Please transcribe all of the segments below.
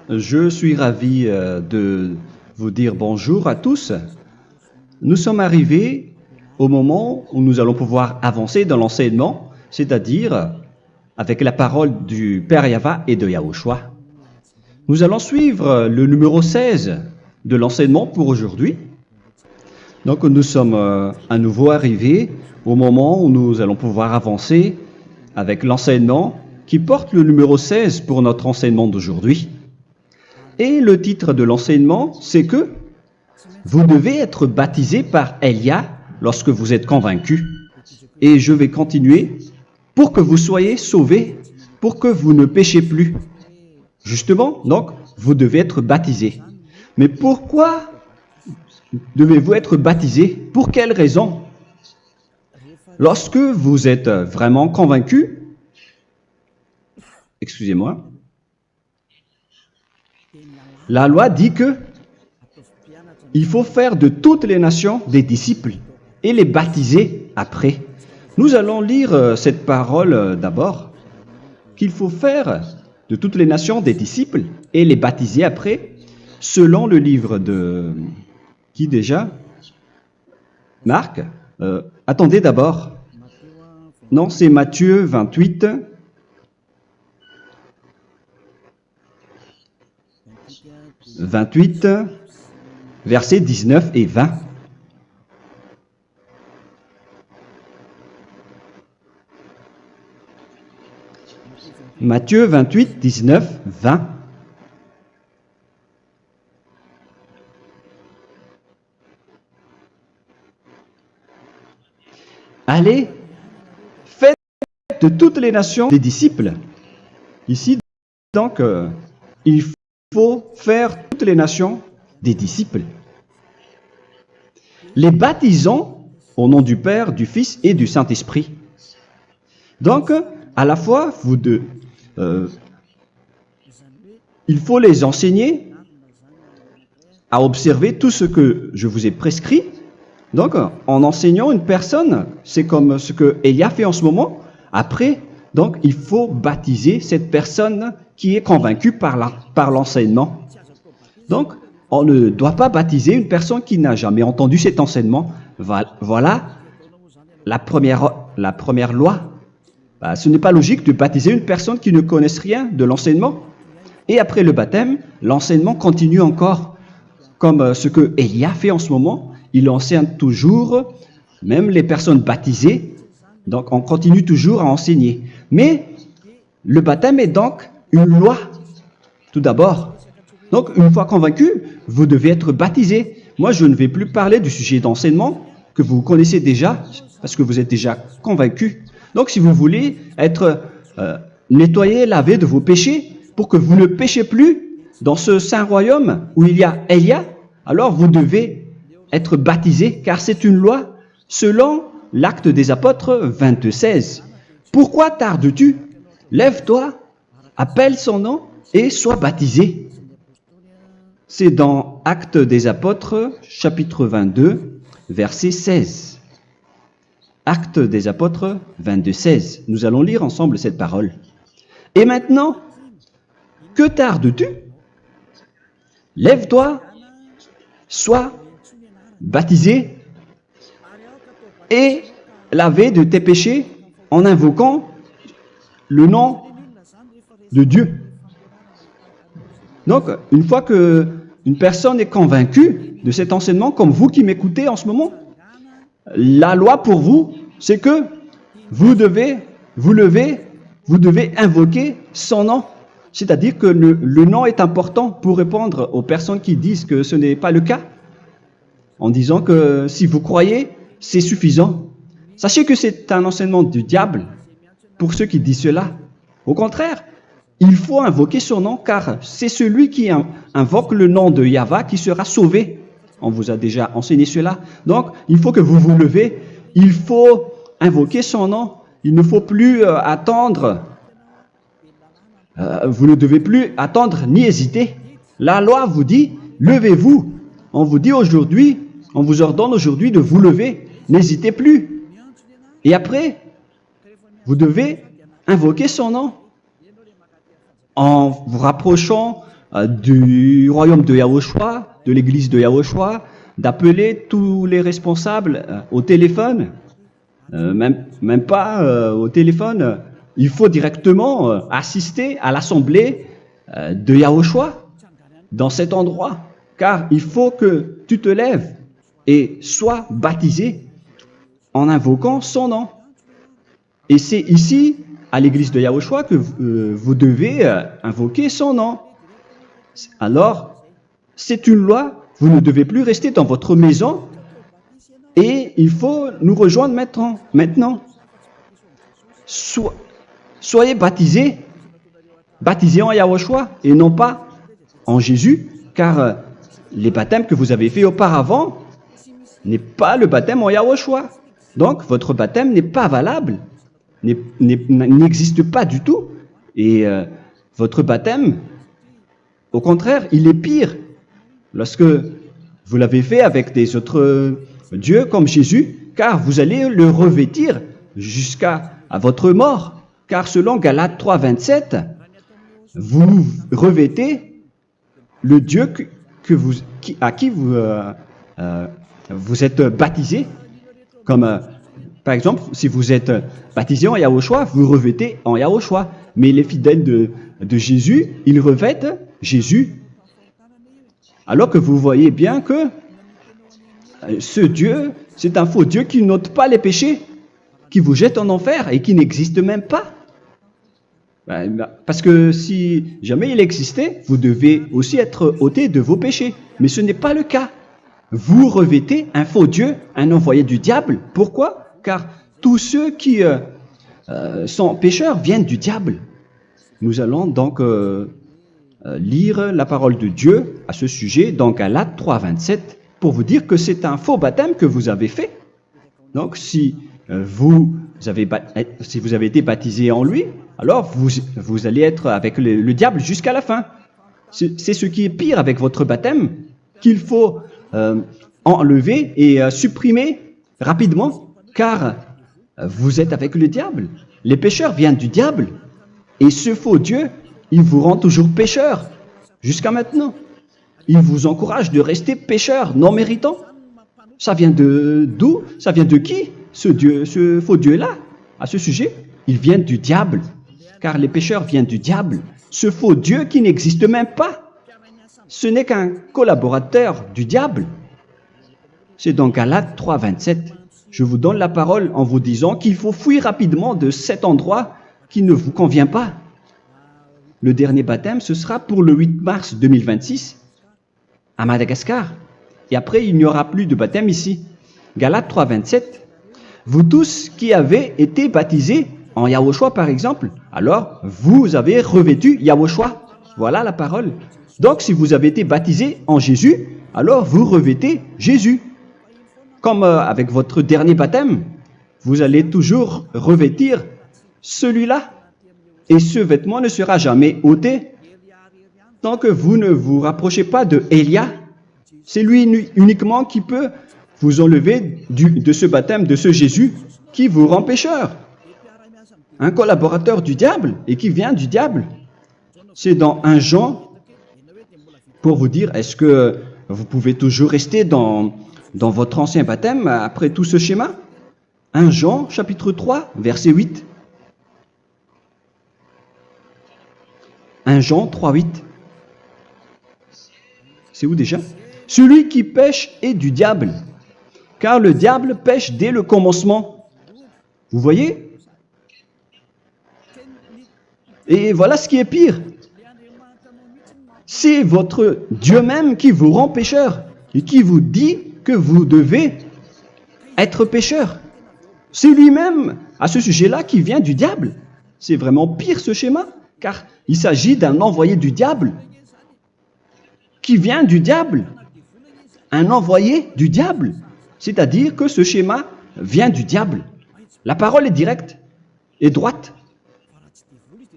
Je suis ravi de vous dire bonjour à tous. Nous sommes arrivés au moment où nous allons pouvoir avancer dans l'enseignement, c'est-à-dire avec la parole du Père Yava et de Yahushua. Nous allons suivre le numéro 16 de l'enseignement pour aujourd'hui. Donc nous sommes à nouveau arrivés au moment où nous allons pouvoir avancer avec l'enseignement qui porte le numéro 16 pour notre enseignement d'aujourd'hui. Et le titre de l'enseignement, c'est que vous devez être baptisé par Elia lorsque vous êtes convaincu. Et je vais continuer pour que vous soyez sauvés, pour que vous ne péchez plus. Justement, donc, vous devez être baptisé. Mais pourquoi devez-vous être baptisé? Pour quelle raison? Lorsque vous êtes vraiment convaincu, excusez-moi, la loi dit que il faut faire de toutes les nations des disciples et les baptiser après. Nous allons lire cette parole d'abord, qu'il faut faire de toutes les nations des disciples et les baptiser après, selon le livre de... Qui déjà? Marc. Attendez d'abord. Non, c'est Matthieu 28. Versets 19 et 20. Matthieu 28, 19, 20. Allez, faites de toutes les nations des disciples. Ici, donc, il faut faire toutes les nations des disciples. Les baptisons au nom du Père, du Fils et du Saint-Esprit. Donc, à la fois, il faut les enseigner à observer tout ce que je vous ai prescrit. Donc, en enseignant une personne, c'est comme ce que Elia fait en ce moment. Après, donc, il faut baptiser cette personne qui est convaincue par l'enseignement. Donc, on ne doit pas baptiser une personne qui n'a jamais entendu cet enseignement. Voilà la première loi. Ce n'est pas logique de baptiser une personne qui ne connaisse rien de l'enseignement. Et après le baptême, l'enseignement continue encore, comme ce que Elia fait en ce moment. Il enseigne toujours, même les personnes baptisées. Donc, on continue toujours à enseigner. Mais le baptême est donc une loi, tout d'abord. Donc, une fois convaincu, vous devez être baptisé. Moi, je ne vais plus parler du sujet d'enseignement que vous connaissez déjà, parce que vous êtes déjà convaincu. Donc, si vous voulez être nettoyé, lavé de vos péchés, pour que vous ne péchez plus dans ce saint royaume où il y a Elia, alors vous devez être baptisé, car c'est une loi selon l'Acte des Apôtres 22:16. Pourquoi tardes-tu? Lève-toi, appelle son nom et sois baptisé. C'est dans Actes des Apôtres, chapitre 22, verset 16. Actes des Apôtres 22:16. Nous allons lire ensemble cette parole. Et maintenant, que tardes-tu? Lève-toi, sois baptisé et lavé de tes péchés en invoquant le nom de Dieu. Donc, une fois qu'une personne est convaincue de cet enseignement, comme vous qui m'écoutez en ce moment, la loi pour vous, c'est que vous devez invoquer son nom. C'est-à-dire que le nom est important pour répondre aux personnes qui disent que ce n'est pas le cas, en disant que si vous croyez, c'est suffisant. Sachez que c'est un enseignement du diable pour ceux qui disent cela. Au contraire, il faut invoquer son nom, car c'est celui qui invoque le nom de Yahva qui sera sauvé. On vous a déjà enseigné cela. Donc, il faut que vous vous levez. Il faut invoquer son nom. Il ne faut plus attendre. Vous ne devez plus attendre ni hésiter. La loi vous dit, levez-vous. On vous dit aujourd'hui, on vous ordonne aujourd'hui de vous lever. N'hésitez plus. Et après, vous devez invoquer son nom en vous rapprochant du royaume de Yahushua, de l'église de Yahushua, d'appeler tous les responsables au téléphone, même pas au téléphone. Il faut directement assister à l'assemblée de Yahushua dans cet endroit, car il faut que tu te lèves et sois baptisé en invoquant son nom. Et c'est ici, à l'église de Yahushua, que vous devez invoquer son nom. Alors, c'est une loi, vous ne devez plus rester dans votre maison et il faut nous rejoindre maintenant. Soyez baptisés en Yahushua et non pas en Jésus, car les baptêmes que vous avez faits auparavant n'est pas le baptême en Yahushua. Donc, votre baptême n'est pas valable, n'existe pas du tout. Et votre baptême, au contraire, il est pire. Lorsque vous l'avez fait avec des autres dieux comme Jésus, car vous allez le revêtir jusqu'à votre mort. Car selon Galates 3, 27, vous revêtez le Dieu à qui vous êtes baptisé. Comme par exemple, si vous êtes baptisé en Yahushua, vous revêtez en Yahushua. Mais les fidèles de Jésus, ils revêtent Jésus. Alors que vous voyez bien que ce Dieu, c'est un faux Dieu qui n'ôte pas les péchés, qui vous jette en enfer et qui n'existe même pas. Parce que si jamais il existait, vous devez aussi être ôté de vos péchés. Mais ce n'est pas le cas. Vous revêtez un faux Dieu, un envoyé du diable. Pourquoi? Car tous ceux qui sont pécheurs viennent du diable. Nous allons donc lire la parole de Dieu à ce sujet dans Galates 3, 27 pour vous dire que c'est un faux baptême que vous avez fait. Donc si vous avez été baptisé en lui, alors vous allez être avec le diable jusqu'à la fin. C'est ce qui est pire avec votre baptême qu'il faut enlever et supprimer rapidement, car vous êtes avec le diable. Les pécheurs viennent du diable. Et ce faux Dieu, il vous rend toujours pécheur jusqu'à maintenant. Il vous encourage de rester pécheur non méritant. Ça vient d'où? Ça vient de qui? Ce faux Dieu-là, à ce sujet, il vient du diable. Car les pécheurs viennent du diable. Ce faux Dieu qui n'existe même pas. Ce n'est qu'un collaborateur du diable. C'est dans Galates 3, 27. Je vous donne la parole en vous disant qu'il faut fuir rapidement de cet endroit qui ne vous convient pas. Le dernier baptême, ce sera pour le 8 mars 2026 à Madagascar. Et après, il n'y aura plus de baptême ici. Galates 3, 27. Vous tous qui avez été baptisés en Yahushua, par exemple, alors vous avez revêtu Yahushua. Voilà la parole. Donc, si vous avez été baptisés en Jésus, alors vous revêtez Jésus. Comme avec votre dernier baptême, vous allez toujours revêtir celui-là. Et ce vêtement ne sera jamais ôté tant que vous ne vous rapprochez pas de Élia. C'est lui uniquement qui peut vous enlever de ce baptême, de ce Jésus qui vous rend pécheur. Un collaborateur du diable et qui vient du diable. C'est dans 1 Jean, pour vous dire, est-ce que vous pouvez toujours rester dans votre ancien baptême après tout ce schéma? 1 Jean, chapitre 3, verset 8. 1 Jean 3, 8. C'est où déjà? Celui qui pêche est du diable, car le diable pêche dès le commencement. Vous voyez? Et voilà ce qui est pire. C'est votre Dieu même qui vous rend pécheur et qui vous dit que vous devez être pécheur. C'est lui-même, à ce sujet-là, qui vient du diable. C'est vraiment pire ce schéma, car il s'agit d'un envoyé du diable qui vient du diable. Un envoyé du diable. C'est-à-dire que ce schéma vient du diable. La parole est directe et droite.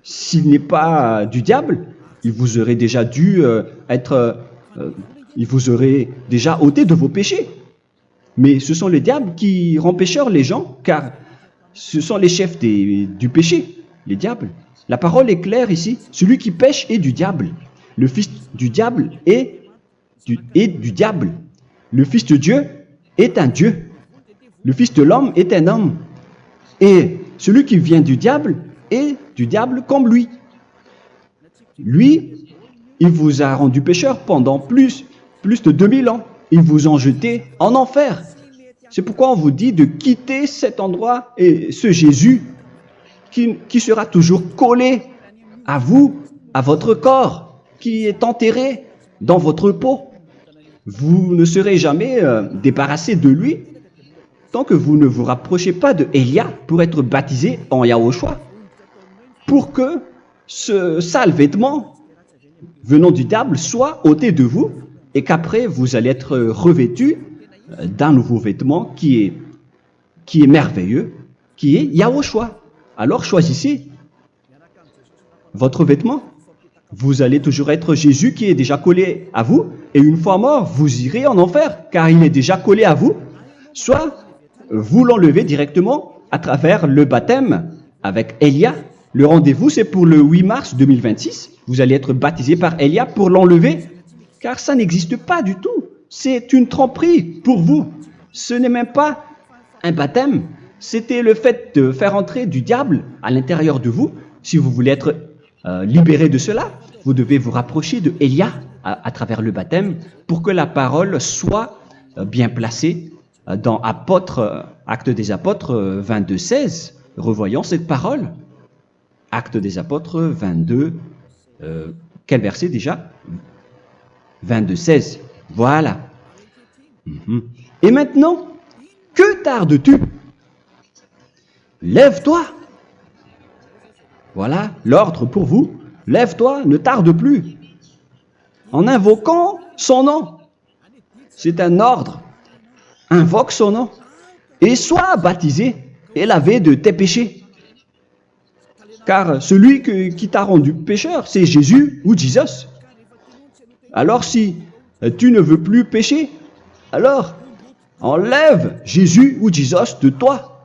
S'il n'est pas du diable, il vous aurait déjà dû il vous aurait déjà ôté de vos péchés. Mais ce sont les diables qui rendent pécheurs les gens, car ce sont les chefs du péché, les diables. La parole est claire ici. Celui qui pêche est du diable. le fils du diable est du diable. Le fils de Dieu est un Dieu. Le fils de l'homme est un homme. Et celui qui vient du diable est du diable comme lui. Lui, il vous a rendu pécheur pendant plus de 2000 ans. Il vous a jeté en enfer. C'est pourquoi on vous dit de quitter cet endroit et ce Jésus qui sera toujours collé à vous, à votre corps, qui est enterré dans votre peau. Vous ne serez jamais débarrassé de lui tant que vous ne vous rapprochez pas de Élia pour être baptisé en Yahushua, pour que ce sale vêtement venant du diable soit ôté de vous et qu'après vous allez être revêtu d'un nouveau vêtement qui est merveilleux, qui est Yahushua. Alors choisissez votre vêtement. Vous allez toujours être Jésus qui est déjà collé à vous, et une fois mort, vous irez en enfer, car il est déjà collé à vous. Soit vous l'enlevez directement à travers le baptême avec Élia. Le rendez-vous, c'est pour le 8 mars 2026. Vous allez être baptisé par Élia pour l'enlever, car ça n'existe pas du tout. C'est une tromperie pour vous. Ce n'est même pas un baptême. C'était le fait de faire entrer du diable à l'intérieur de vous. Si vous voulez être libéré de cela, vous devez vous rapprocher de Élia à travers le baptême pour que la parole soit bien placée dans Actes des Apôtres 22:16. Revoyons cette parole. Actes des Apôtres 22, quel verset déjà? 22:16. Voilà. Et maintenant, que tardes-tu? Lève-toi. Voilà l'ordre pour vous. Lève-toi, ne tarde plus. En invoquant son nom. C'est un ordre. Invoque son nom. Et sois baptisé et lavé de tes péchés. Car celui qui t'a rendu pécheur, c'est Jésus ou Jesus. Alors si tu ne veux plus pécher, alors enlève Jésus ou Jesus de toi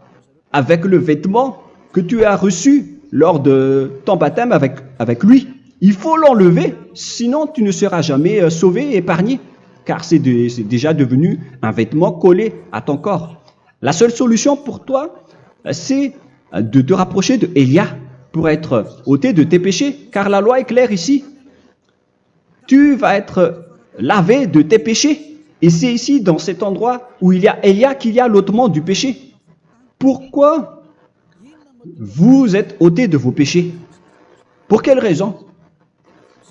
avec le vêtement que tu as reçu lors de ton baptême avec lui. Il faut l'enlever, sinon tu ne seras jamais sauvé, épargné, car c'est déjà devenu un vêtement collé à ton corps. La seule solution pour toi, c'est de te rapprocher de Élia pour être ôté de tes péchés, car la loi est claire ici. Tu vas être lavé de tes péchés, et c'est ici, dans cet endroit où il y a Élia, qu'il y a l'ôtement du péché. Pourquoi vous êtes ôté de vos péchés? Pour quelle raison?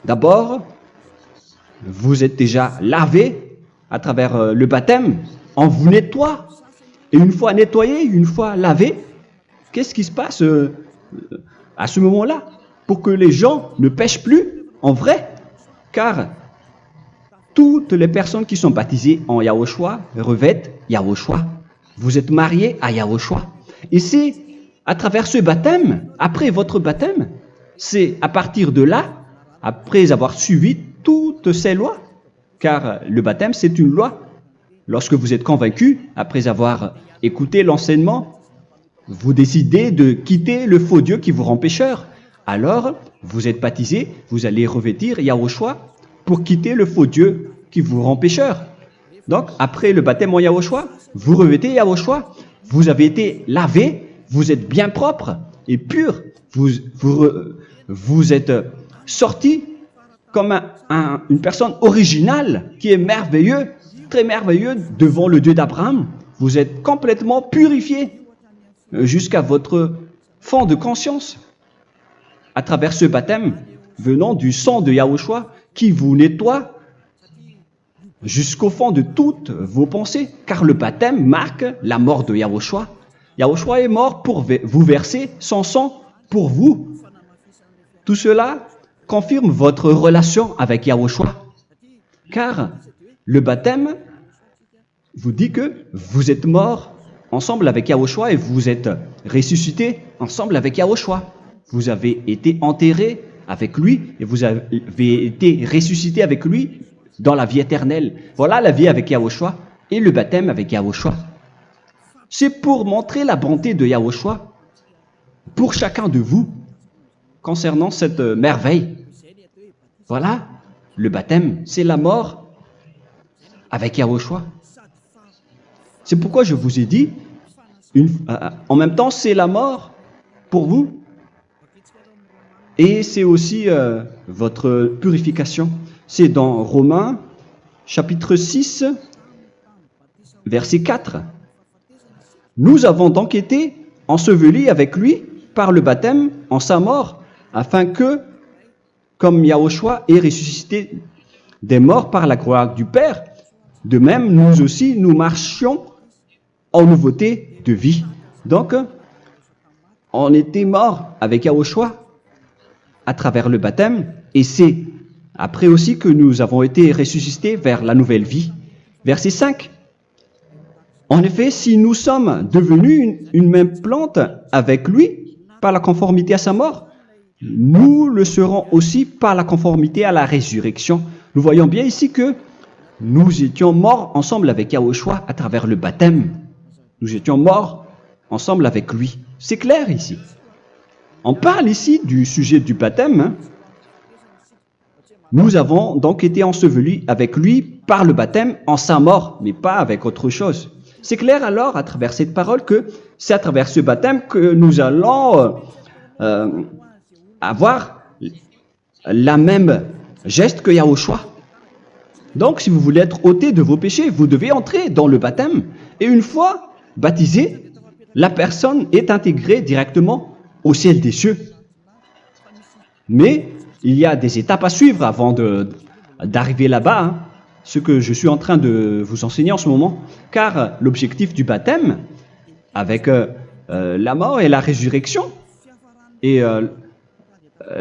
D'abord, vous êtes déjà lavé à travers le baptême. On vous nettoie. Et une fois nettoyé, une fois lavé, qu'est-ce qui se passe à ce moment-là? Pour que les gens ne pêchent plus en vrai. Car toutes les personnes qui sont baptisées en Yahushua revêtent Yahushua. Vous êtes mariés à Yahushua. Et c'est à travers ce baptême, après votre baptême, c'est à partir de là, après avoir suivi toutes ces lois, car le baptême c'est une loi. Lorsque vous êtes convaincu, après avoir écouté l'enseignement, vous décidez de quitter le faux Dieu qui vous rend pécheur. Alors, vous êtes baptisé, vous allez revêtir Yahushua pour quitter le faux Dieu qui vous rend pécheur. Donc, après le baptême en Yahushua, vous revêtez Yahushua. Vous avez été lavé, vous êtes bien propre et pur. Vous êtes sorti comme une personne originale qui est merveilleux, très merveilleux devant le Dieu d'Abraham. Vous êtes complètement purifié jusqu'à votre fond de conscience à travers ce baptême venant du sang de Yahushua qui vous nettoie jusqu'au fond de toutes vos pensées, car le baptême marque la mort de Yahushua. Yahushua est mort pour vous verser son sang pour vous. Tout cela confirme votre relation avec Yahushua, car le baptême vous dit que vous êtes mort ensemble avec Yahushua et vous êtes ressuscité ensemble avec Yahushua. Vous avez été enterré avec lui et vous avez été ressuscité avec lui dans la vie éternelle. Voilà la vie avec Yahushua et le baptême avec Yahushua. C'est pour montrer la bonté de Yahushua pour chacun de vous concernant cette merveille. Voilà le baptême, c'est la mort avec Yahushua. C'est pourquoi je vous ai dit, en même temps, c'est la mort pour vous et c'est aussi votre purification. C'est dans Romains, chapitre 6, verset 4. Nous avons donc été ensevelis avec lui par le baptême en sa mort, afin que, comme Yahushua est ressuscité des morts par la gloire du Père, de même, nous aussi, nous marchions en nouveauté de vie. Donc, on était morts avec Yahushua à travers le baptême, et c'est après aussi que nous avons été ressuscités vers la nouvelle vie. Verset 5. En effet, si nous sommes devenus une même plante avec lui par la conformité à sa mort, nous le serons aussi par la conformité à la résurrection. Nous voyons bien ici que nous étions morts ensemble avec Yahushua à travers le baptême. Nous étions morts ensemble avec lui. C'est clair ici. On parle ici du sujet du baptême. Nous avons donc été ensevelis avec lui par le baptême en sa mort, mais pas avec autre chose. C'est clair alors à travers cette parole que c'est à travers ce baptême que nous allons avoir la même geste que Yahushua. Donc si vous voulez être ôté de vos péchés, vous devez entrer dans le baptême. Et une fois baptisé, la personne est intégrée directement au ciel des cieux. Mais il y a des étapes à suivre avant d'arriver là-bas, hein, ce que je suis en train de vous enseigner en ce moment, car l'objectif du baptême, avec la mort et la résurrection, et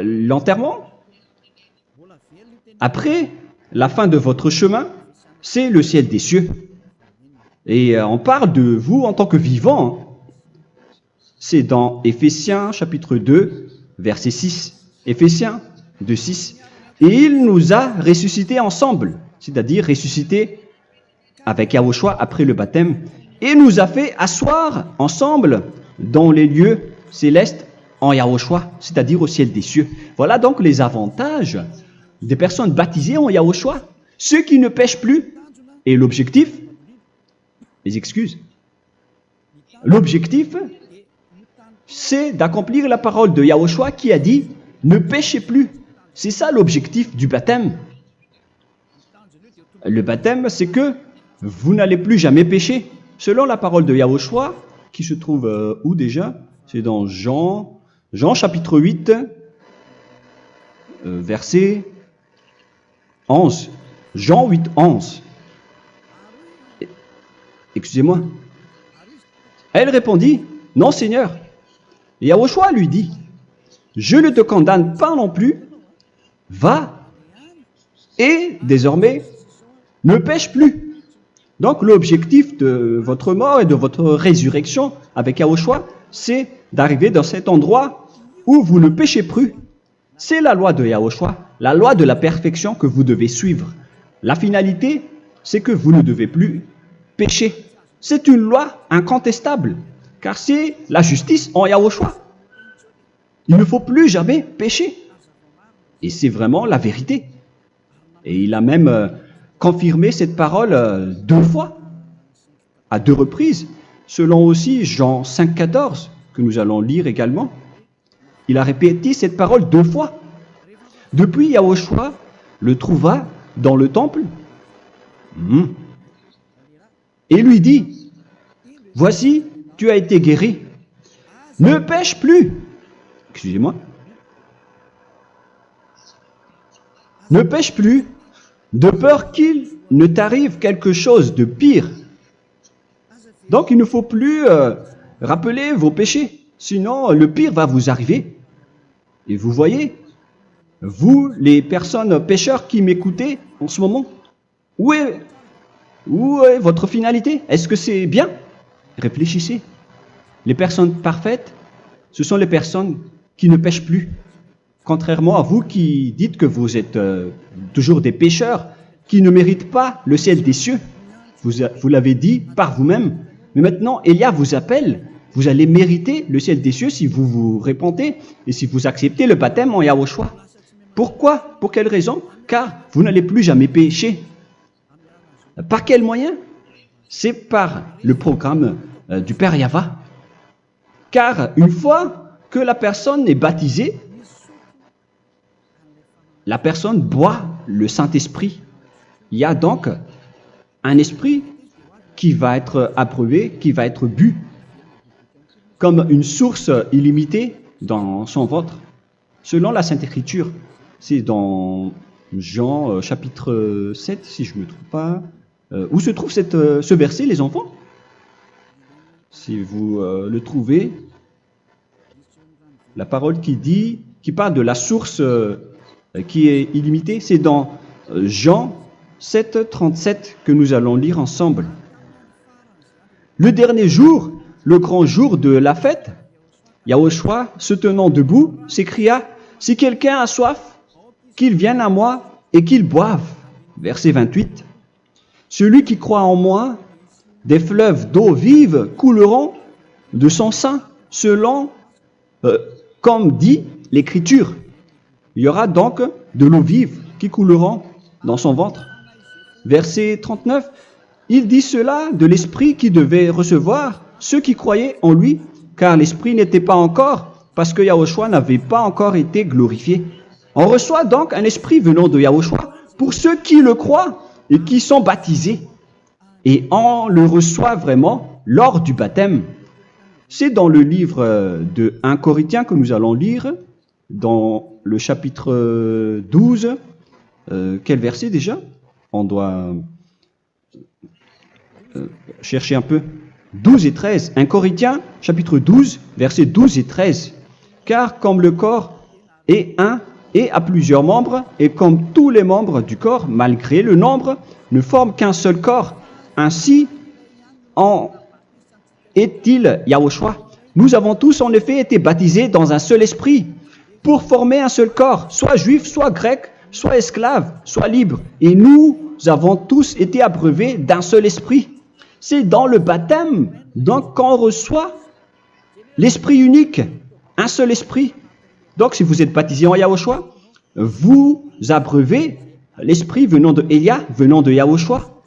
l'enterrement, après la fin de votre chemin, c'est le ciel des cieux. Et on parle de vous en tant que vivant. C'est dans Éphésiens chapitre 2, verset 6. Éphésiens 2, 6. Et il nous a ressuscités ensemble, c'est-à-dire ressuscités avec Yahushua après le baptême, et nous a fait asseoir ensemble dans les lieux célestes en Yahushua, c'est-à-dire au ciel des cieux. Voilà donc les avantages des personnes baptisées en Yahushua, ceux qui ne pêchent plus. Et l'objectif, les excuses, l'objectif, c'est d'accomplir la parole de Yahushua qui a dit « Ne péchez plus ». C'est ça l'objectif du baptême. Le baptême, c'est que vous n'allez plus jamais pécher. Selon la parole de Yahushua, qui se trouve où déjà? C'est dans Jean chapitre 8, verset 11. Jean 8, 11. Excusez-moi. Elle répondit, « Non, Seigneur. » Et Yahushua lui dit, « Je ne te condamne pas non plus. Va et désormais ne pêche plus. » Donc l'objectif de votre mort et de votre résurrection avec Yahushua, c'est d'arriver dans cet endroit où vous ne péchez plus. C'est la loi de Yahushua, la loi de la perfection que vous devez suivre. La finalité, c'est que vous ne devez plus pécher. C'est une loi incontestable, car c'est la justice en Yahushua. Il ne faut plus jamais pécher. Et c'est vraiment la vérité. Et il a même confirmé cette parole 2 fois, à 2 reprises, selon aussi Jean 5, 14, que nous allons lire également. Il a répété cette parole 2 fois. Depuis, Yahushua le trouva dans le temple et lui dit, « Voici, tu as été guéri. Ne pêche plus. » Excusez-moi. Ne pêche plus, de peur qu'il ne t'arrive quelque chose de pire. Donc il ne faut plus rappeler vos péchés, sinon le pire va vous arriver. Et vous voyez, vous, les personnes pécheurs qui m'écoutez en ce moment, où est votre finalité? Est-ce que c'est bien? Réfléchissez. Les personnes parfaites, ce sont les personnes qui ne pêchent plus. Contrairement à vous qui dites que vous êtes toujours des pécheurs qui ne méritent pas le ciel des cieux. Vous l'avez dit par vous-même. Mais maintenant, Élia vous appelle. Vous allez mériter le ciel des cieux si vous vous repentez et si vous acceptez le baptême en Yahushua. Pourquoi? Pour quelle raison? Car vous n'allez plus jamais pécher. Par quel moyen? C'est par le programme du Père Yahva. Car une fois que la personne est baptisée, la personne boit le Saint-Esprit. Il y a donc un esprit qui va être approuvé, qui va être bu, comme une source illimitée dans son ventre, selon la Sainte Écriture. C'est dans Jean chapitre 7, si je ne me trompe pas. Où se trouve ce verset, les enfants? Si vous le trouvez, la parole qui parle de la source qui est illimitée, c'est dans Jean 7, 37 que nous allons lire ensemble. Le dernier jour, le grand jour de la fête, Yahushua, se tenant debout, s'écria, « Si quelqu'un a soif, qu'il vienne à moi et qu'il boive. » Verset 28. « Celui qui croit en moi, des fleuves d'eau vive couleront de son sein, selon, comme dit l'Écriture. » Il y aura donc de l'eau vive qui couleront dans son ventre. Verset 39. Il dit cela de l'Esprit qui devait recevoir ceux qui croyaient en lui, car l'Esprit n'était pas encore, parce que Yahushua n'avait pas encore été glorifié. On reçoit donc un Esprit venant de Yahushua pour ceux qui le croient et qui sont baptisés. Et on le reçoit vraiment lors du baptême. C'est dans le livre de 1 Corinthiens que nous allons lire, dans le chapitre 12. Quel verset déjà? On doit chercher un peu. 12 et 13. 1 Corinthiens, chapitre 12, versets 12 et 13. Car comme le corps est un et a plusieurs membres, et comme tous les membres du corps, malgré le nombre, ne forment qu'un seul corps, ainsi en est-il Yahushua. Nous avons tous en effet été baptisés dans un seul esprit, pour former un seul corps, soit juif, soit grec, soit esclave, soit libre. Et nous avons tous été abreuvés d'un seul esprit. C'est dans le baptême, donc qu'on reçoit l'esprit unique, un seul esprit. Donc si vous êtes baptisé en Yahushua, vous abreuvez l'esprit venant de Elia, venant de Yahushua.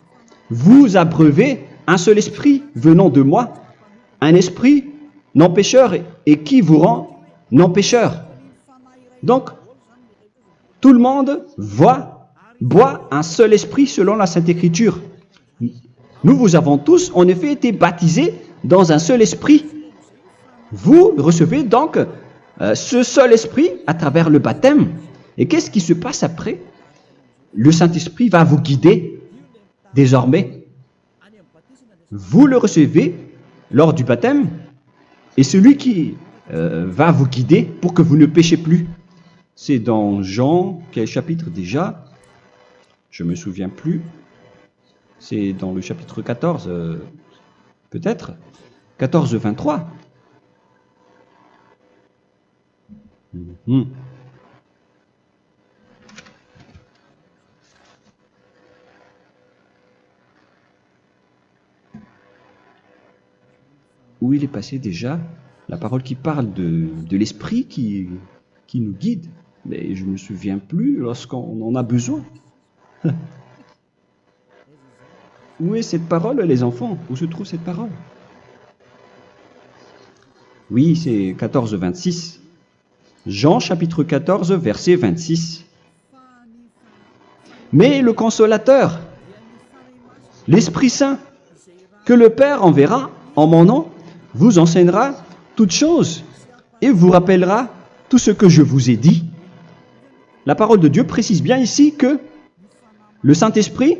Vous abreuvez un seul esprit venant de moi, un esprit non pécheur et qui vous rend non pécheur. Donc, tout le monde boit un seul esprit selon la Sainte Écriture. Nous vous avons tous en effet été baptisés dans un seul esprit. Vous recevez donc ce seul esprit à travers le baptême. Et qu'est-ce qui se passe après? Le Saint-Esprit va vous guider désormais. Vous le recevez lors du baptême et celui qui va vous guider pour que vous ne péchez plus. C'est dans Jean, quel chapitre déjà? Je ne me souviens plus. C'est dans le chapitre 14, peut-être 14, 23. Où il est passé déjà? La parole qui parle de l'esprit qui nous guide. Mais je ne me souviens plus lorsqu'on en a besoin. Où est cette parole, les enfants? Où se trouve cette parole? Oui, c'est 14, 26. Jean chapitre 14, verset 26. Mais le consolateur, l'Esprit Saint, que le Père enverra en mon nom, vous enseignera toutes choses et vous rappellera tout ce que je vous ai dit. La parole de Dieu précise bien ici que le Saint-Esprit,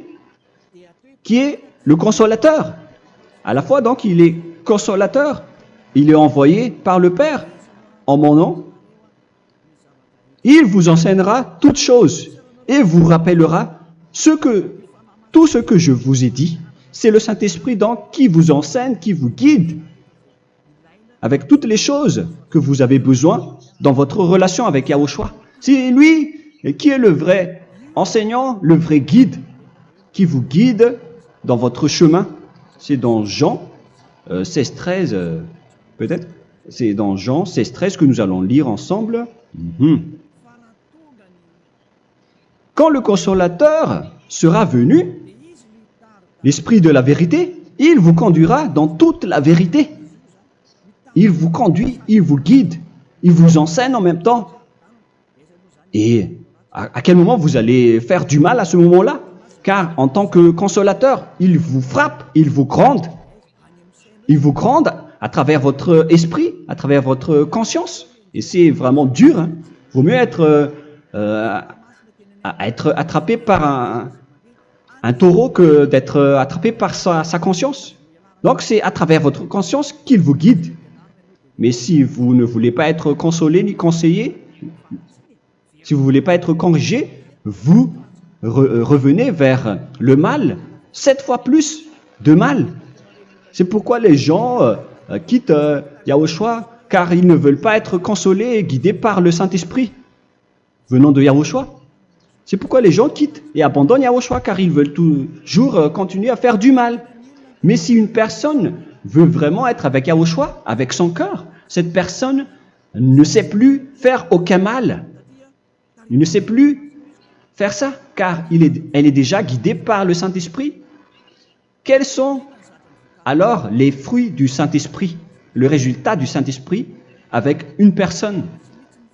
qui est le consolateur, à la fois donc il est consolateur, il est envoyé par le Père en mon nom, il vous enseignera toutes choses et vous rappellera tout ce que je vous ai dit. C'est le Saint-Esprit donc qui vous enseigne, qui vous guide avec toutes les choses que vous avez besoin dans votre relation avec Yahushua. C'est lui qui est le vrai enseignant, le vrai guide, qui vous guide dans votre chemin. C'est dans Jean 16, 13, peut-être. C'est dans Jean 16, 13 que nous allons lire ensemble. quand le consolateur sera venu, l'Esprit de la vérité, il vous conduira dans toute la vérité. Il vous conduit, il vous guide, il vous enseigne en même temps. Et à quel moment vous allez faire du mal à ce moment-là? Car en tant que consolateur, il vous frappe, il vous gronde. Il vous gronde à travers votre esprit, à travers votre conscience. Et c'est vraiment dur. Hein. Vaut mieux être attrapé par un taureau que d'être attrapé par sa conscience. Donc c'est à travers votre conscience qu'il vous guide. Mais si vous ne voulez pas être consolé ni conseillé, si vous ne voulez pas être corrigé, vous revenez vers le mal, 7 fois plus de mal. C'est pourquoi les gens quittent Yahushua, car ils ne veulent pas être consolés et guidés par le Saint-Esprit venant de Yahushua. C'est pourquoi les gens quittent et abandonnent Yahushua, car ils veulent toujours continuer à faire du mal. Mais si une personne veut vraiment être avec Yahushua, avec son cœur, cette personne ne sait plus faire aucun mal. Il ne sait plus faire ça, car elle est déjà guidée par le Saint-Esprit. Quels sont alors les fruits du Saint-Esprit, le résultat du Saint-Esprit avec une personne?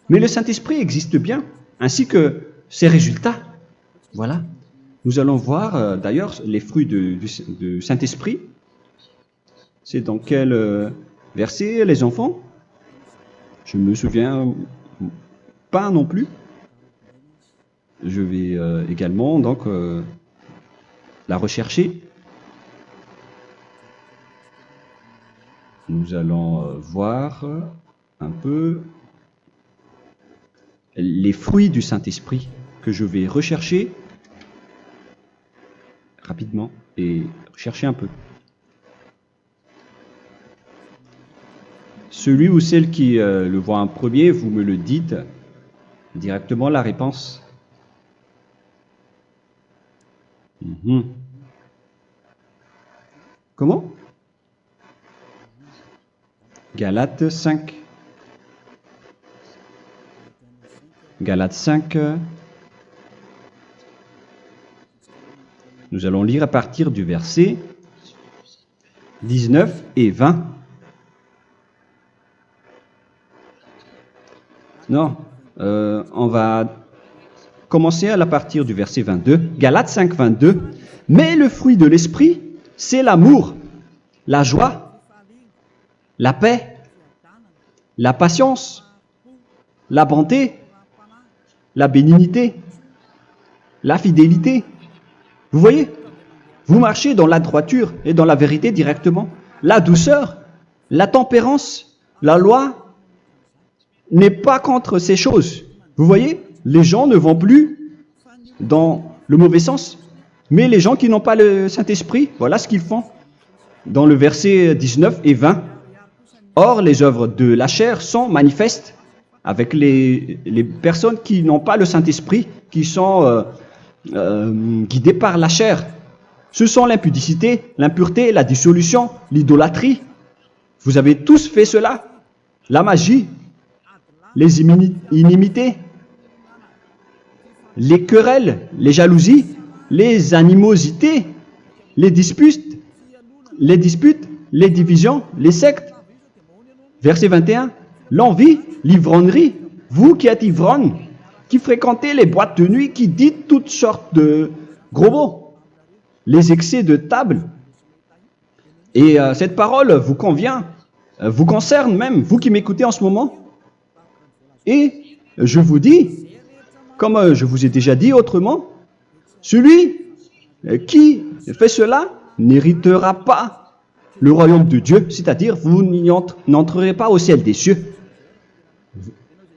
Mais le Saint-Esprit existe bien, ainsi que ses résultats. Voilà. Nous allons voir d'ailleurs les fruits du Saint-Esprit. C'est dans quel verset, les enfants? Je ne me souviens pas non plus. Je vais également donc la rechercher. Nous allons voir un peu les fruits du Saint-Esprit que je vais rechercher rapidement et rechercher un peu. Celui ou celle qui le voit en premier, vous me le dites directement la réponse. Comment? Galates 5. Galates 5. Nous allons lire à partir du verset 19 et 20. Non, on va commencer à partir du verset 22. Galates 5, 22. Mais le fruit de l'esprit, c'est l'amour, la joie, la paix, la patience, la bonté, la bénignité, la fidélité. Vous voyez? Vous marchez dans la droiture et dans la vérité directement. La douceur, la tempérance, la loi n'est pas contre ces choses. Vous voyez? Les gens ne vont plus dans le mauvais sens. Mais les gens qui n'ont pas le Saint-Esprit, voilà ce qu'ils font. Dans le verset 19 et 20. Or, les œuvres de la chair sont manifestes avec les personnes qui n'ont pas le Saint-Esprit, qui sont guidées par la chair. Ce sont l'impudicité, l'impureté, la dissolution, l'idolâtrie. Vous avez tous fait cela. La magie, les inimités, les querelles, les jalousies, les animosités, les disputes, les divisions, les sectes. Verset 21, l'envie, l'ivrognerie, vous qui êtes ivrognes, qui fréquentez les boîtes de nuit, qui dites toutes sortes de gros mots, les excès de table. Et cette parole vous convient, vous concerne même, vous qui m'écoutez en ce moment. Et je vous dis, comme je vous ai déjà dit autrement, celui qui fait cela n'héritera pas le royaume de Dieu, c'est-à-dire vous n'entrerez pas au ciel des cieux.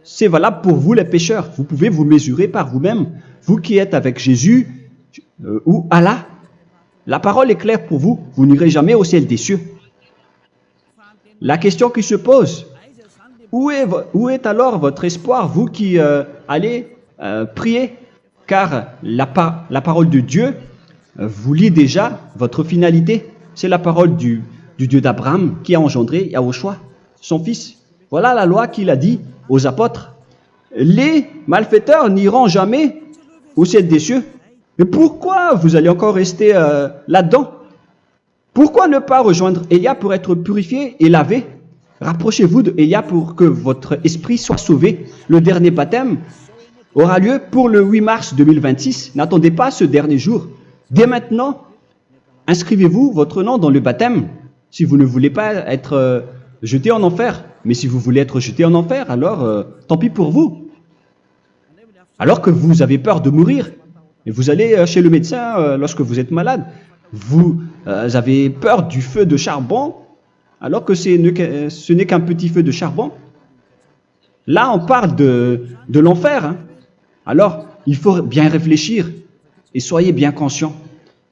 C'est valable pour vous les pécheurs. Vous pouvez vous mesurer par vous-même, vous qui êtes avec Jésus ou Allah. La parole est claire pour vous, vous n'irez jamais au ciel des cieux. La question qui se pose, où est alors votre espoir, vous qui allez prier? Car la parole de Dieu vous lit déjà votre finalité. C'est la parole du Dieu d'Abraham qui a engendré Yahushua, son fils. Voilà la loi qu'il a dit aux apôtres. Les malfaiteurs n'iront jamais au ciel des cieux. Mais pourquoi vous allez encore rester là-dedans? Pourquoi ne pas rejoindre Élia pour être purifié et lavé? Rapprochez-vous d'Élia pour que votre esprit soit sauvé. Le dernier baptême aura lieu pour le 8 mars 2026. N'attendez pas ce dernier jour. Dès maintenant, inscrivez-vous votre nom dans le baptême si vous ne voulez pas être jeté en enfer. Mais si vous voulez être jeté en enfer, alors tant pis pour vous. Alors que vous avez peur de mourir, et vous allez chez le médecin lorsque vous êtes malade, vous avez peur du feu de charbon, alors que ce n'est qu'un petit feu de charbon. Là, on parle de l'enfer. Hein. Alors, il faut bien réfléchir et soyez bien conscients.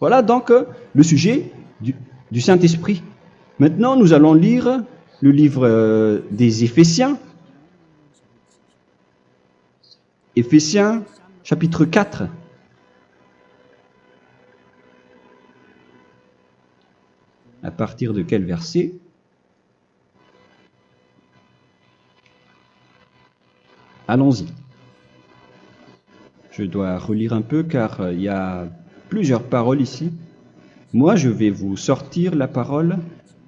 Voilà donc le sujet du Saint-Esprit. Maintenant, nous allons lire le livre des Éphésiens. Éphésiens, chapitre 4. À partir de quel verset? Allons-y. Je dois relire un peu car il y a plusieurs paroles ici. Moi, je vais vous sortir la parole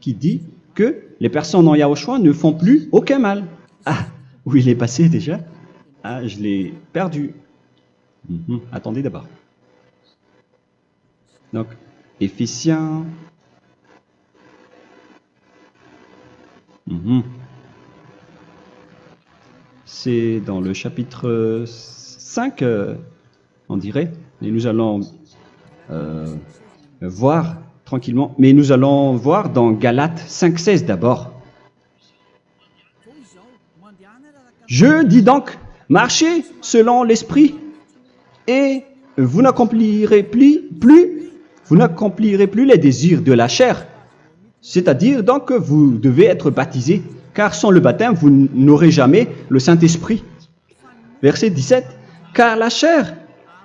qui dit que les personnes en Yahushua ne font plus aucun mal. Ah, où il est passé déjà? Ah, je l'ai perdu. Attendez d'abord. Donc, Éphésiens. C'est dans le chapitre 5, on dirait. Et nous allons voir tranquillement. Mais nous allons voir dans Galates 5,16 d'abord. Je dis donc, marchez selon l'esprit, et vous n'accomplirez plus les désirs de la chair. C'est-à-dire donc que vous devez être baptisé, car sans le baptême, vous n'aurez jamais le Saint-Esprit. Verset 17. Car la chair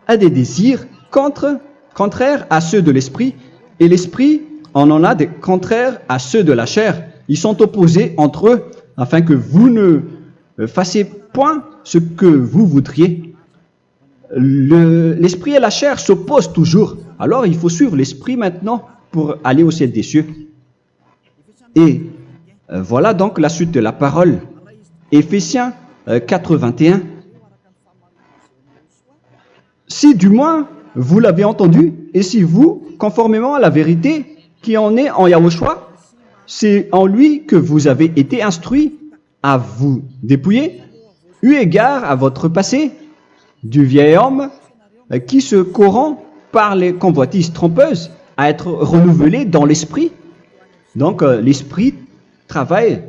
a des désirs contraires à ceux de l'esprit, et l'esprit en a des contraires à ceux de la chair. Ils sont opposés entre eux, afin que vous ne fassiez point ce que vous voudriez. L'esprit et la chair s'opposent toujours. Alors il faut suivre l'esprit maintenant pour aller au ciel des cieux. Et voilà donc la suite de la parole. Éphésiens 4:21. Si du moins vous l'avez entendu, et si vous, conformément à la vérité qui en est en Yahushua, c'est en lui que vous avez été instruits à vous dépouiller, eu égard à votre passé, du vieil homme qui se corrompt par les convoitises trompeuses, à être renouvelé dans l'esprit. Donc l'esprit travaille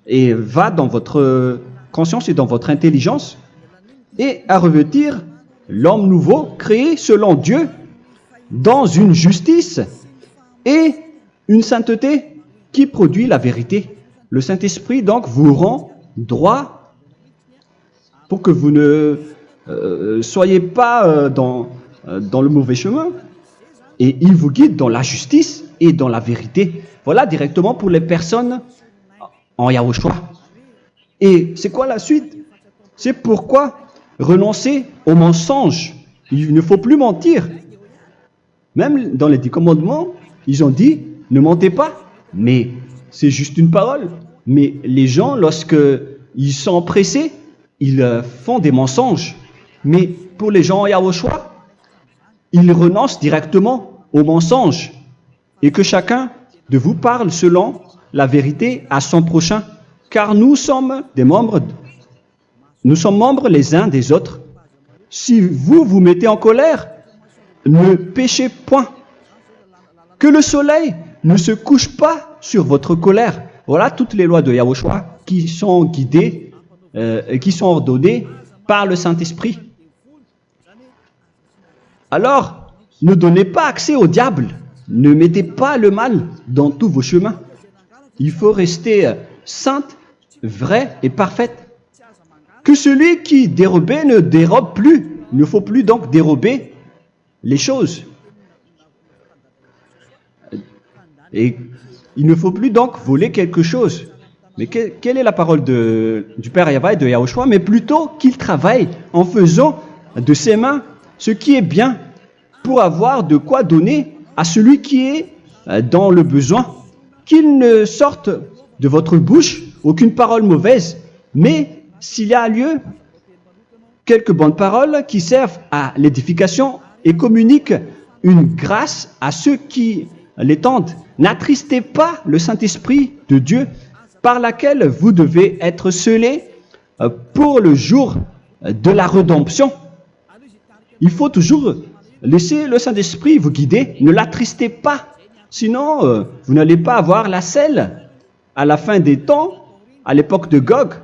et va dans votre conscience et dans votre intelligence, et à revêtir l'homme nouveau créé selon Dieu dans une justice et une sainteté qui produit la vérité. Le Saint-Esprit donc vous rend droit pour que vous ne soyez pas dans le mauvais chemin, et il vous guide dans la justice et dans la vérité. Voilà directement pour les personnes en Yahushua. Et c'est quoi la suite? C'est pourquoi renoncer au mensonge. Il ne faut plus mentir. Même dans les 10 commandements, ils ont dit ne mentez pas. Mais c'est juste une parole. Mais les gens, lorsque ils sont pressés, ils font des mensonges. Mais pour les gens en Yahushua, ils renoncent directement au mensonge. Et que chacun de vous parle selon la vérité à son prochain. Car nous sommes membres les uns des autres. Si vous vous mettez en colère, ne péchez point. Que le soleil ne se couche pas sur votre colère. Voilà toutes les lois de Yahushua qui sont guidées et qui sont ordonnées par le Saint-Esprit. Alors, ne donnez pas accès au diable. Ne mettez pas le mal dans tous vos chemins. Il faut rester sainte, vraie et parfaite. Que celui qui dérobait ne dérobe plus. Il ne faut plus donc dérober les choses. Et il ne faut plus donc voler quelque chose. Mais quelle est la parole du Père Yahweh et de Yahushua? Mais plutôt qu'il travaille en faisant de ses mains ce qui est bien pour avoir de quoi donner à celui qui est dans le besoin. Qu'il ne sorte de votre bouche aucune parole mauvaise, mais s'il y a lieu, quelques bonnes paroles qui servent à l'édification et communiquent une grâce à ceux qui l'étendent. N'attristez pas le Saint-Esprit de Dieu par laquelle vous devez être scellés pour le jour de la rédemption. Il faut toujours laisser le Saint-Esprit vous guider. Ne l'attristez pas, sinon vous n'allez pas avoir la selle. À la fin des temps, à l'époque de Gog,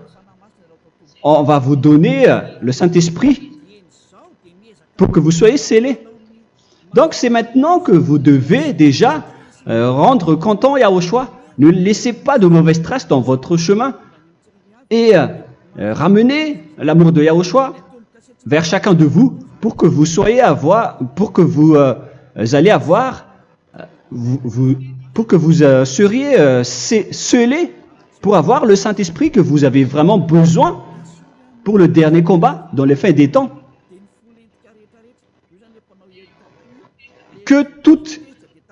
on va vous donner le Saint-Esprit pour que vous soyez scellés. Donc c'est maintenant que vous devez déjà rendre content Yahushua. Ne laissez pas de mauvaises traces dans votre chemin et ramenez l'amour de Yahushua vers chacun de vous pour que vous soyez pour que vous seriez scellés pour avoir le Saint-Esprit que vous avez vraiment besoin pour le dernier combat dans les fins des temps. Que toute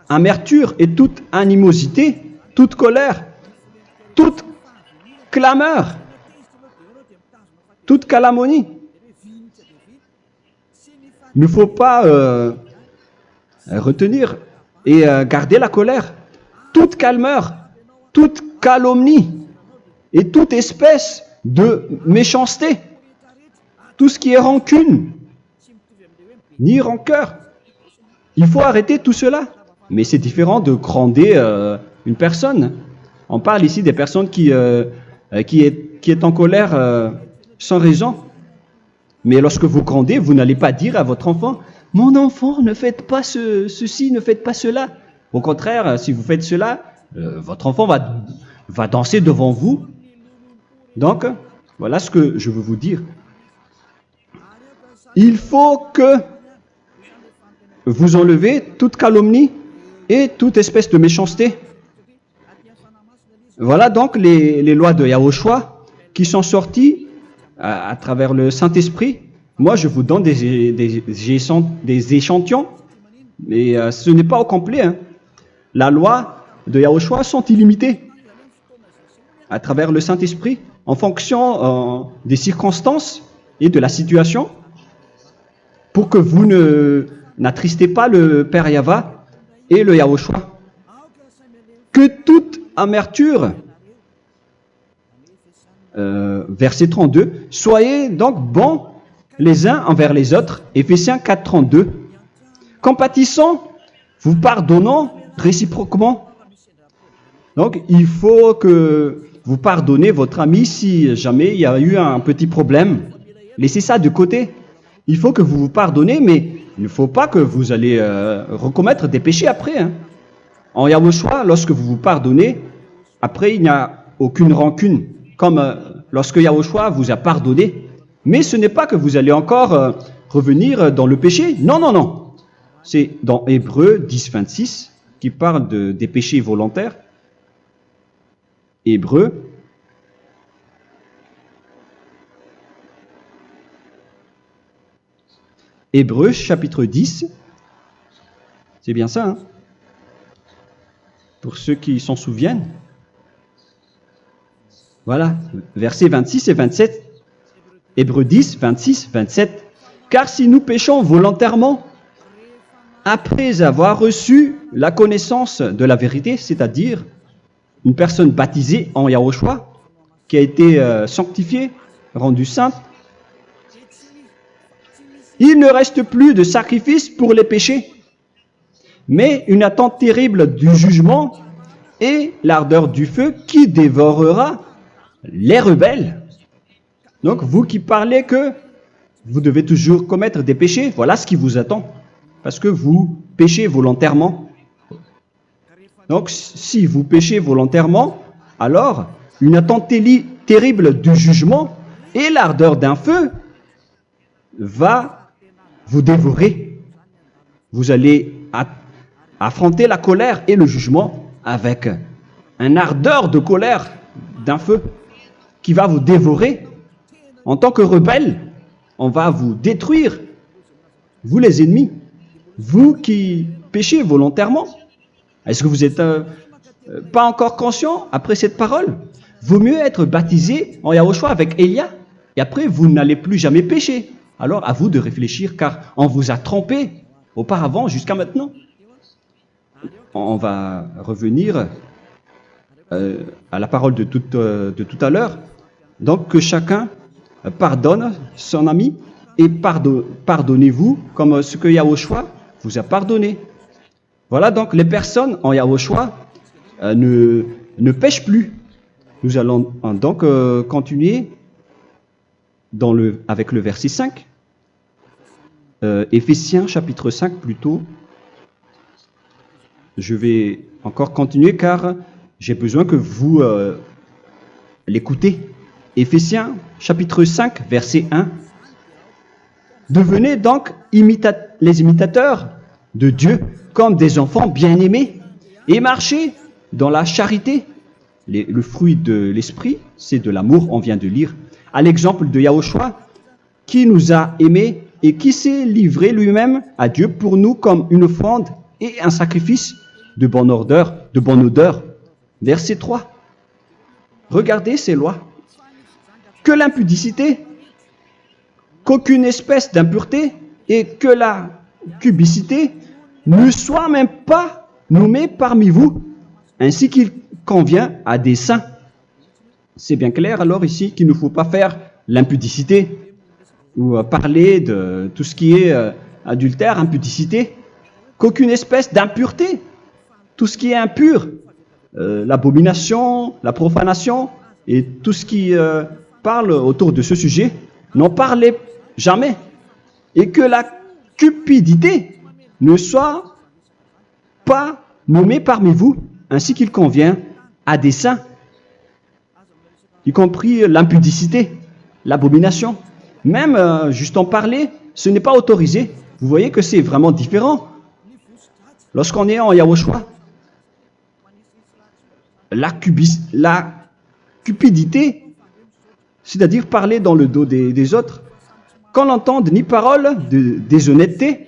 amertume et toute animosité, toute colère, toute clameur, toute calomnie, il ne faut pas retenir et garder la colère. Toute calmeur, toute calomnie et toute espèce de méchanceté, tout ce qui est rancune, ni rancœur. Il faut arrêter tout cela. Mais c'est différent de gronder une personne. On parle ici des personnes qui est en colère sans raison. Mais lorsque vous grondez, vous n'allez pas dire à votre enfant « Mon enfant, ne faites pas ceci, ne faites pas cela ». Au contraire, si vous faites cela, votre enfant va danser devant vous. Donc, voilà ce que je veux vous dire. Il faut que vous enlevez toute calomnie et toute espèce de méchanceté. Voilà donc les lois de Yahushua qui sont sorties à travers le Saint-Esprit. Moi, je vous donne des échantillons, mais ce n'est pas au complet. Hein. La loi de Yahushua sont illimitées à travers le Saint-Esprit en fonction des circonstances et de la situation pour que vous n'attristez pas le Père Yahva et le Yahushua. Que toute amertume, verset 32, soyez donc bons les uns envers les autres, Éphésiens 4, 32, compatissant, vous pardonnant réciproquement. Donc, il faut que vous pardonnez votre ami si jamais il y a eu un petit problème. Laissez ça de côté. Il faut que vous vous pardonnez, mais il ne faut pas que vous allez recommettre des péchés après. Hein. En Yahushua, lorsque vous vous pardonnez, après il n'y a aucune rancune, comme lorsque Yahushua vous a pardonné. Mais ce n'est pas que vous allez encore revenir dans le péché. Non, non, non. C'est dans Hébreux 10, 26 qui parle des péchés volontaires. Hébreux. Hébreux chapitre 10. C'est bien ça, hein? Pour ceux qui s'en souviennent. Voilà, versets 26 et 27. Hébreux 10, 26, 27. Car si nous péchons volontairement, après avoir reçu la connaissance de la vérité, c'est-à-dire une personne baptisée en Yahushua, qui a été sanctifiée, rendue sainte, il ne reste plus de sacrifice pour les péchés, mais une attente terrible du jugement et l'ardeur du feu qui dévorera les rebelles. Donc, vous qui parlez que vous devez toujours commettre des péchés, voilà ce qui vous attend, parce que vous péchez volontairement. Donc, si vous péchez volontairement, alors une attente terrible du jugement et l'ardeur d'un feu va vous dévorer. Vous allez affronter la colère et le jugement avec une ardeur de colère d'un feu qui va vous dévorer. En tant que rebelle, on va vous détruire vous les ennemis, vous qui péchez volontairement. Est-ce que vous n'êtes pas encore conscient après cette parole? Vaut mieux être baptisé en Yahushua avec Elia, et après vous n'allez plus jamais pécher. Alors à vous de réfléchir, car on vous a trompé auparavant jusqu'à maintenant. On va revenir à la parole de tout à l'heure. Donc que chacun pardonne son ami et pardonnez-vous comme ce que Yahushua vous a pardonné. Voilà donc les personnes en Yahushua ne pêchent plus. Nous allons donc continuer avec le verset 5. Éphésiens chapitre 5 plutôt. Je vais encore continuer car j'ai besoin que vous l'écoutez. Éphésiens chapitre 5 verset 1. Devenez donc les imitateurs de Dieu comme des enfants bien-aimés et marchez dans la charité. Le fruit de l'esprit, c'est de l'amour, on vient de lire, à l'exemple de Yahushua qui nous a aimés et qui s'est livré lui-même à Dieu pour nous comme une offrande et un sacrifice de bonne odeur. Verset 3. Regardez ces lois. Que l'impudicité, qu'aucune espèce d'impureté et que la cubicité ne soit même pas nommée parmi vous, ainsi qu'il convient à des saints. C'est bien clair alors ici qu'il ne faut pas faire l'impudicité ou parler de tout ce qui est adultère, impudicité, qu'aucune espèce d'impureté, tout ce qui est impur, l'abomination, la profanation et tout ce qui parle autour de ce sujet, n'en parlez jamais. Et que la cupidité ne soit pas nommée parmi vous, ainsi qu'il convient à des saints, y compris l'impudicité, l'abomination. Même juste en parler, ce n'est pas autorisé. Vous voyez que c'est vraiment différent. Lorsqu'on est en Yahushua, la cupidité, c'est-à-dire parler dans le dos des autres, qu'on n'entende ni parole de déshonnêteté,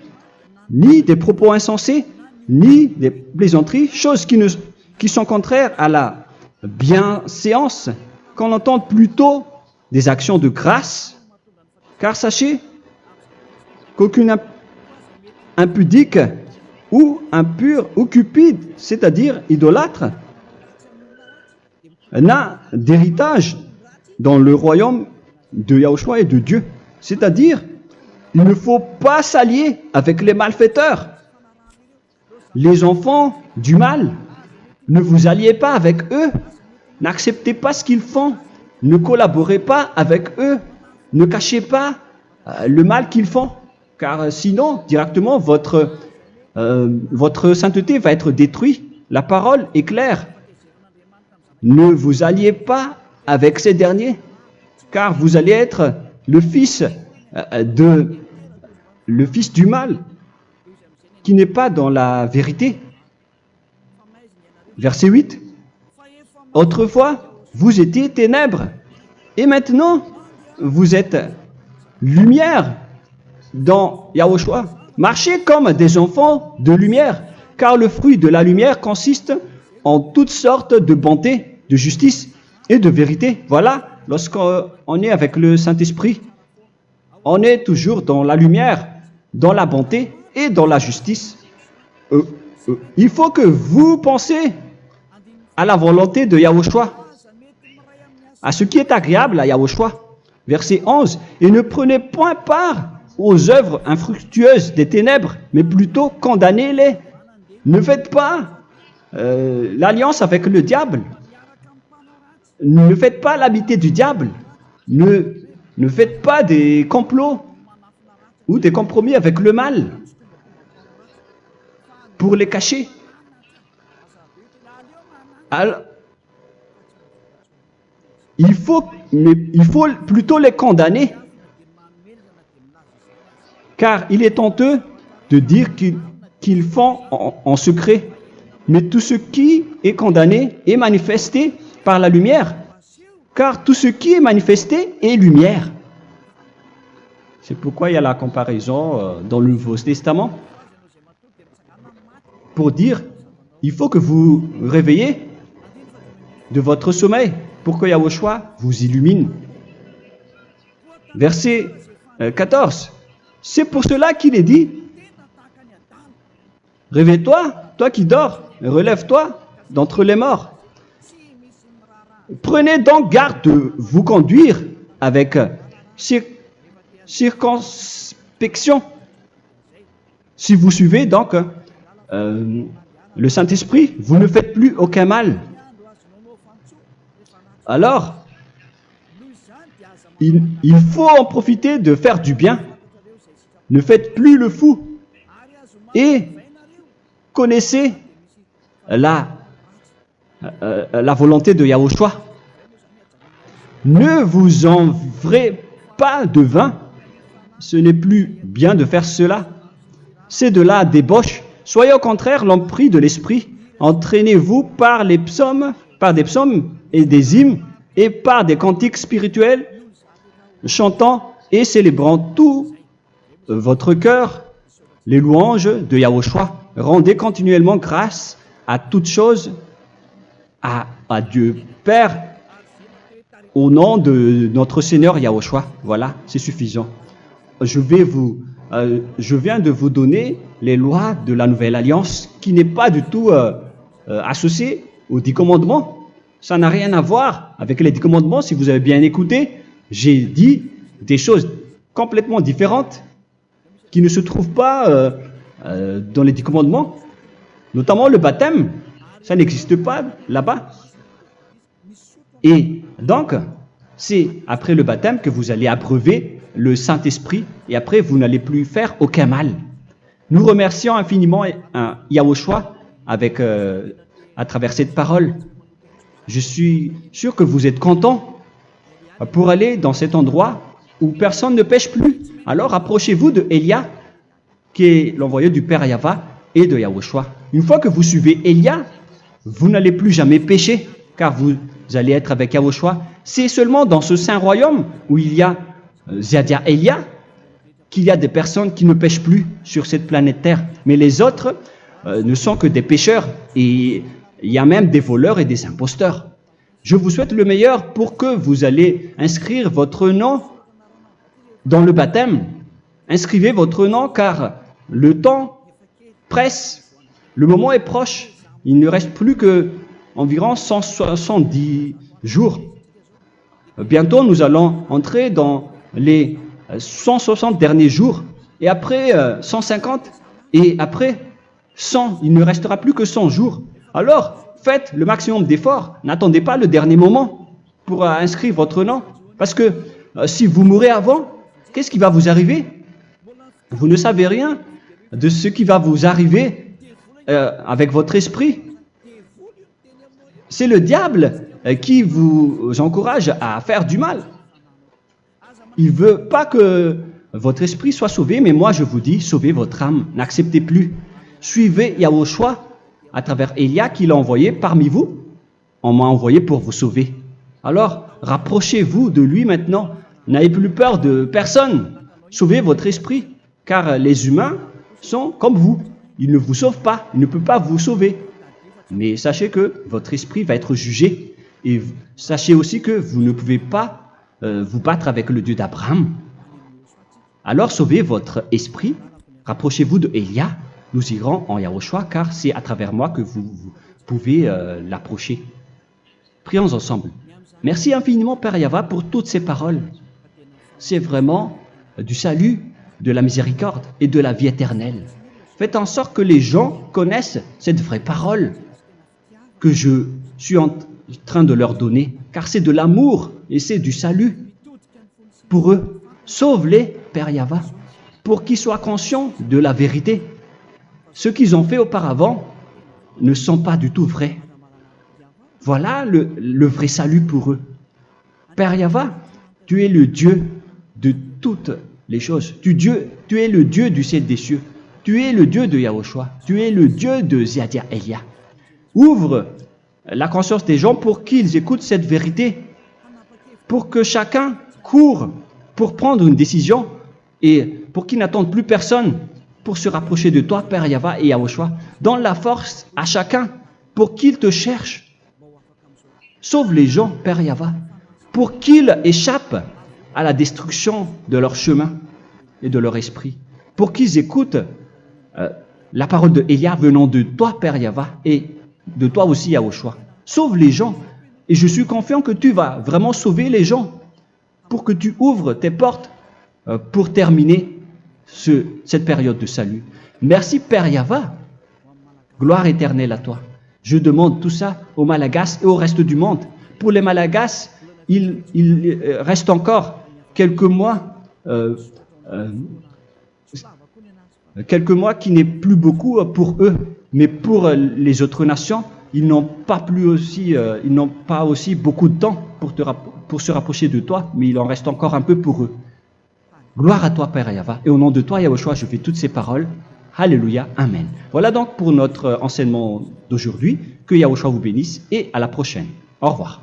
ni des propos insensés, ni des plaisanteries, choses qui sont contraires à la bienséance, qu'on entende plutôt des actions de grâce, car sachez qu'aucune impudique ou impure ou cupide, c'est-à-dire idolâtre, n'a d'héritage dans le royaume de Yahushua et de Dieu. C'est-à-dire, il ne faut pas s'allier avec les malfaiteurs. Les enfants du mal, ne vous alliez pas avec eux. N'acceptez pas ce qu'ils font. Ne collaborez pas avec eux. Ne cachez pas le mal qu'ils font. Car sinon, directement, votre sainteté va être détruite. La parole est claire. Ne vous alliez pas avec ces derniers, car vous allez être le fils du mal, qui n'est pas dans la vérité. Verset 8. Autrefois, vous étiez ténèbres, et maintenant, vous êtes lumière dans Yahushua. Marchez comme des enfants de lumière, car le fruit de la lumière consiste en toutes sortes de bonté, de justice et de vérité. Voilà, lorsqu'on est avec le Saint-Esprit, on est toujours dans la lumière, dans la bonté et dans la justice. Il faut que vous pensiez à la volonté de Yahushua, à ce qui est agréable à Yahushua. Verset 11. Et ne prenez point part aux œuvres infructueuses des ténèbres, mais plutôt condamnez-les. Ne faites pas l'alliance avec le diable. Ne faites pas l'amitié du diable. Ne faites pas des complots ou des compromis avec le mal pour les cacher. Alors, il faut plutôt les condamner, car il est honteux de dire qu'ils font en secret. Mais tout ce qui est condamné est manifesté par la lumière, car tout ce qui est manifesté est lumière. C'est pourquoi il y a la comparaison dans le Nouveau Testament pour dire, il faut que vous réveillez de votre sommeil pour que Yahushua vous illumine. Verset 14. C'est pour cela qu'il est dit, réveille-toi, toi qui dors, relève-toi d'entre les morts. Prenez donc garde de vous conduire avec circonspection. Si vous suivez donc le Saint-Esprit, vous ne faites plus aucun mal. Alors, il faut en profiter de faire du bien. Ne faites plus le fou. Et connaissez la volonté de Yahushua. Ne vous envrez pas de vin. Ce n'est plus bien de faire cela. C'est de la débauche. Soyez au contraire l'empris de l'esprit. Entraînez-vous par des psaumes et des hymnes et par des cantiques spirituels, chantant et célébrant tout votre cœur les louanges de Yahushua. Rendez continuellement grâce à toutes choses à Dieu Père au nom de notre Seigneur Yahushua. Voilà, c'est suffisant. Je viens de vous donner les lois de la Nouvelle Alliance qui n'est pas du tout associée aux 10 commandements. Ça n'a rien à voir avec les 10 commandements. Si vous avez bien écouté, j'ai dit des choses complètement différentes qui ne se trouvent pas dans les 10 commandements. Notamment le baptême, ça n'existe pas là-bas. Et donc, c'est après le baptême que vous allez abreuver le Saint-Esprit et après vous n'allez plus faire aucun mal. Nous remercions infiniment Yahushua à travers cette parole. Je suis sûr que vous êtes contents pour aller dans cet endroit où personne ne pêche plus. Alors approchez-vous de Elia, qui est l'envoyé du Père Yahva et de Yahushua. Une fois que vous suivez Elia, vous n'allez plus jamais pécher, car vous allez être avec Yahushua. C'est seulement dans ce saint royaume où il y a Ziadia Elia qu'il y a des personnes qui ne pêchent plus sur cette planète Terre. Mais les autres ne sont que des pécheurs et il y a même des voleurs et des imposteurs. Je vous souhaite le meilleur pour que vous allez inscrire votre nom dans le baptême. Inscrivez votre nom car le temps presse, le moment est proche. Il ne reste plus que environ 170 jours. Bientôt, nous allons entrer dans les 160 derniers jours et après 150 et après 100. Il ne restera plus que 100 jours. Alors, faites le maximum d'efforts. N'attendez pas le dernier moment pour inscrire votre nom. Parce que si vous mourrez avant, qu'est-ce qui va vous arriver? Vous ne savez rien de ce qui va vous arriver avec votre esprit. C'est le diable qui vous encourage à faire du mal. Il ne veut pas que votre esprit soit sauvé, mais moi je vous dis, sauvez votre âme. N'acceptez plus. Suivez Yahushua à travers Elia qu'il a envoyé parmi vous. On m'a envoyé pour vous sauver. Alors, rapprochez-vous de lui maintenant. N'ayez plus peur de personne. Sauvez votre esprit, car les humains sont comme vous. Ils ne vous sauvent pas, ils ne peuvent pas vous sauver. Mais sachez que votre esprit va être jugé. Et sachez aussi que vous ne pouvez pas vous battre avec le Dieu d'Abraham. Alors sauvez votre esprit. Rapprochez-vous de Elia. Nous irons en Yahushua, car c'est à travers moi que vous pouvez l'approcher. Prions ensemble. Merci infiniment, Père Yahva, pour toutes ces paroles. C'est vraiment du salut, de la miséricorde et de la vie éternelle. Faites en sorte que les gens connaissent cette vraie parole que je suis en train de leur donner, car c'est de l'amour et c'est du salut pour eux. Sauve-les, Père Yahva, pour qu'ils soient conscients de la vérité. Ce qu'ils ont fait auparavant ne sont pas du tout vrais. Voilà le vrai salut pour eux. Père Yahva, tu es le Dieu de toutes les choses. Tu es le Dieu du ciel des cieux. Tu es le Dieu de Yahushua. Tu es le Dieu de Ziadia Elia. Ouvre la conscience des gens pour qu'ils écoutent cette vérité, pour que chacun court pour prendre une décision et pour qu'ils n'attendent plus personne pour se rapprocher de toi, Père Yahweh et Yahushua. Donne la force à chacun pour qu'ils te cherchent. Sauve les gens, Père Yahweh, pour qu'ils échappent à la destruction de leur chemin et de leur esprit, pour qu'ils écoutent la parole de Élia venant de toi, Père Yahweh, et de toi aussi, Yahushua. Sauve les gens, et je suis confiant que tu vas vraiment sauver les gens, pour que tu ouvres tes portes pour terminer cette période de salut. Merci, Père Yahweh. Gloire éternelle à toi. Je demande tout ça aux Malagasy et au reste du monde. Pour les Malagasy, il reste encore quelques mois qui n'est plus beaucoup pour eux. Mais pour les autres nations, ils n'ont pas aussi beaucoup de temps pour se rapprocher de toi, mais il en reste encore un peu pour eux. Gloire à toi, Père Yahweh. Et au nom de toi, Yahushua, je fais toutes ces paroles. Alléluia, Amen. Voilà donc pour notre enseignement d'aujourd'hui. Que Yahushua vous bénisse et à la prochaine. Au revoir.